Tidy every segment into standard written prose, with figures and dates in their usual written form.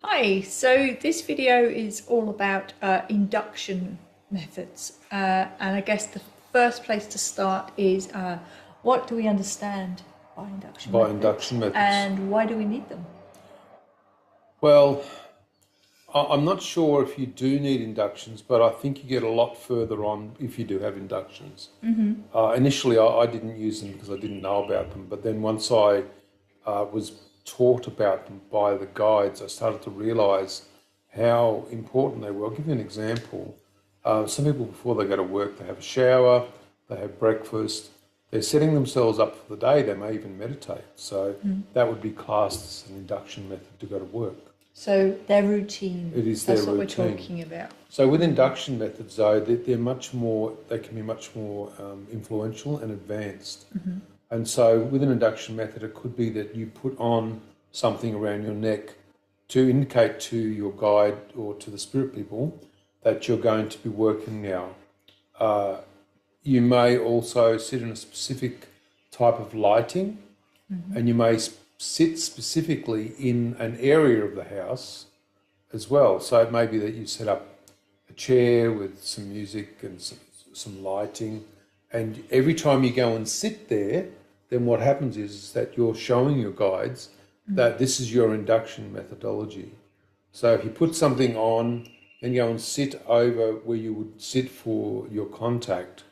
Hi, so this video is all about induction methods, and I guess the first place to start is what do we understand by induction By methods, induction methods. and why do we need them? Well, I'm not sure if you do need inductions, but I think you get a lot further on if you do have inductions. Initially, I didn't use them because I didn't know about them, but then once I was taught about them by the guides, I started to realise how important they were. I'll give you an example. Some people, before they go to work, they have a shower, they have breakfast, they're setting themselves up for the day, they may even meditate. So that would be classed as an induction method to go to work. So their routine. It is their That's what routine. we're talking about. So with induction methods, though, they're much more. They can be much more influential and advanced. And so with an induction method, it could be that you put on something around your neck to indicate to your guide or to the spirit people that you're going to be working now. You may also sit in a specific type of lighting, and you may sit specifically in an area of the house as well. So it may be that you set up a chair with some music and some lighting, and every time you go and sit there, then what happens is that you're showing your guides that this is your induction methodology. So if you put something on, then go and sit over where you would sit for your contact,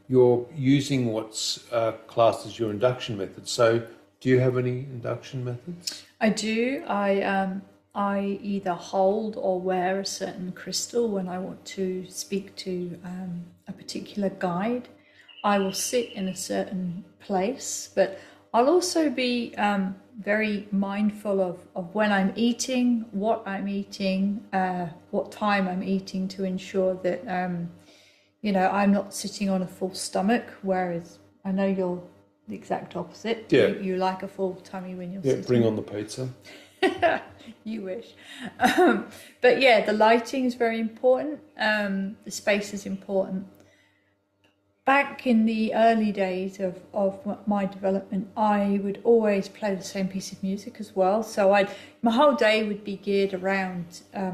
you're using what's classed as your induction method. So do you have any induction methods? I do. I either hold or wear a certain crystal when I want to speak to a particular guide. I will sit in a certain place, but I'll also be very mindful of when I'm eating, what I'm eating, what time I'm eating, to ensure that I'm not sitting on a full stomach. Whereas I know you're the exact opposite. Yeah. You like a full tummy when you're sitting. Yeah, bring on the pizza. You wish. But yeah, the lighting is very important. The space is important. Back in the early days of my development, I would always play the same piece of music as well. So my whole day would be geared around a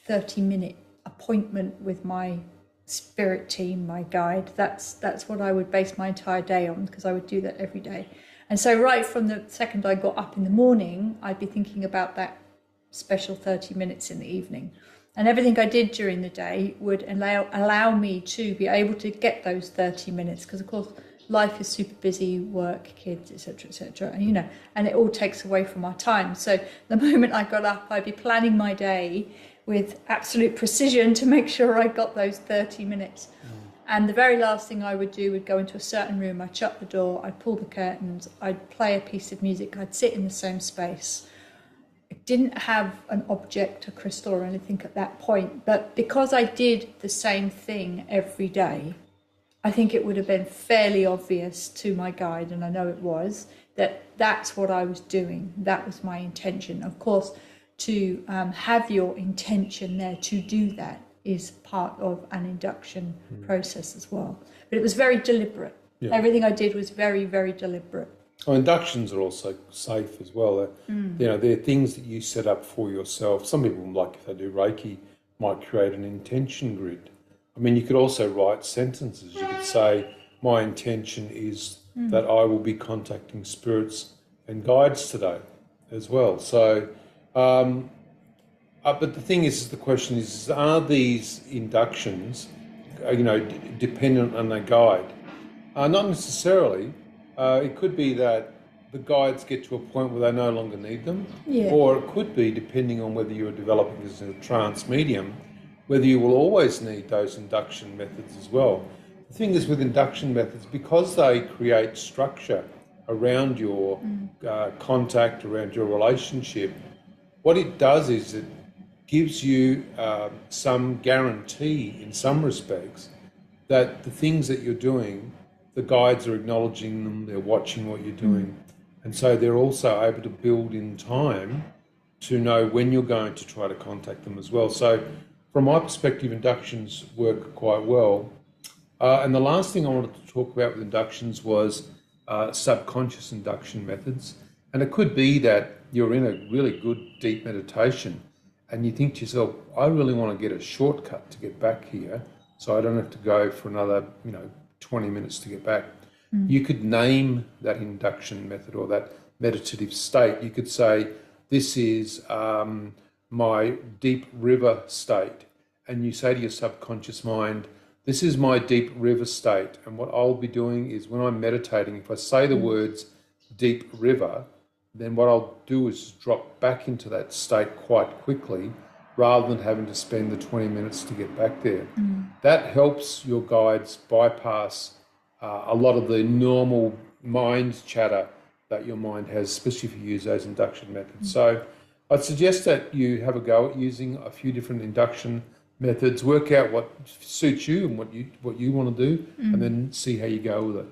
30-minute appointment with my spirit team, my guide. That's what I would base my entire day on, because I would do that every day. And so right from the second I got up in the morning, I'd be thinking about that special 30 minutes in the evening. And everything I did during the day would allow me to be able to get those 30 minutes, because of course life is super busy, work, kids, etc., and it all takes away from my time. So the moment I got up, I'd be planning my day with absolute precision to make sure I got those 30 minutes. And the very last thing I would do would go into a certain room, I'd shut the door, I'd pull the curtains, I'd play a piece of music, I'd sit in the same space. I didn't have an object, a crystal or anything at that point, but because I did the same thing every day, I think it would have been fairly obvious to my guide, and I know it was, that that's what I was doing. That was my intention. Of course, to have your intention there to do that is part of an induction process as well. But it was very deliberate. Yeah. Everything I did was very, very deliberate. Well, inductions are also safe as well. They're things that you set up for yourself. Some people, like if they do Reiki, might create an intention grid. I mean, you could also write sentences. You could say, my intention is that I will be contacting spirits and guides today as well. So, but the thing is, the question is, are these inductions, dependent on a guide? Not necessarily. It could be that the guides get to a point where they no longer need them, or it could be, depending on whether you're developing as a trance medium, whether you will always need those induction methods as well. The thing is with induction methods, because they create structure around your contact, around your relationship, what it does is it gives you some guarantee in some respects that the things that you're doing, the guides are acknowledging them, they're watching what you're doing. And so they're also able to build in time to know when you're going to try to contact them as well. So from my perspective, inductions work quite well. And the last thing I wanted to talk about with inductions was subconscious induction methods. And it could be that you're in a really good deep meditation and you think to yourself, I really want to get a shortcut to get back here so I don't have to go for another, 20 minutes to get back. You could name that induction method or that meditative state. You could say, this is my deep river state. And you say to your subconscious mind, this is my deep river state. And what I'll be doing is when I'm meditating, if I say the words deep river, then what I'll do is drop back into that state quite quickly rather than having to spend the 20 minutes to get back there. That helps your guides bypass a lot of the normal mind chatter that your mind has, especially if you use those induction methods. So I'd suggest that you have a go at using a few different induction methods, work out what suits you and what you want to do, and then see how you go with it.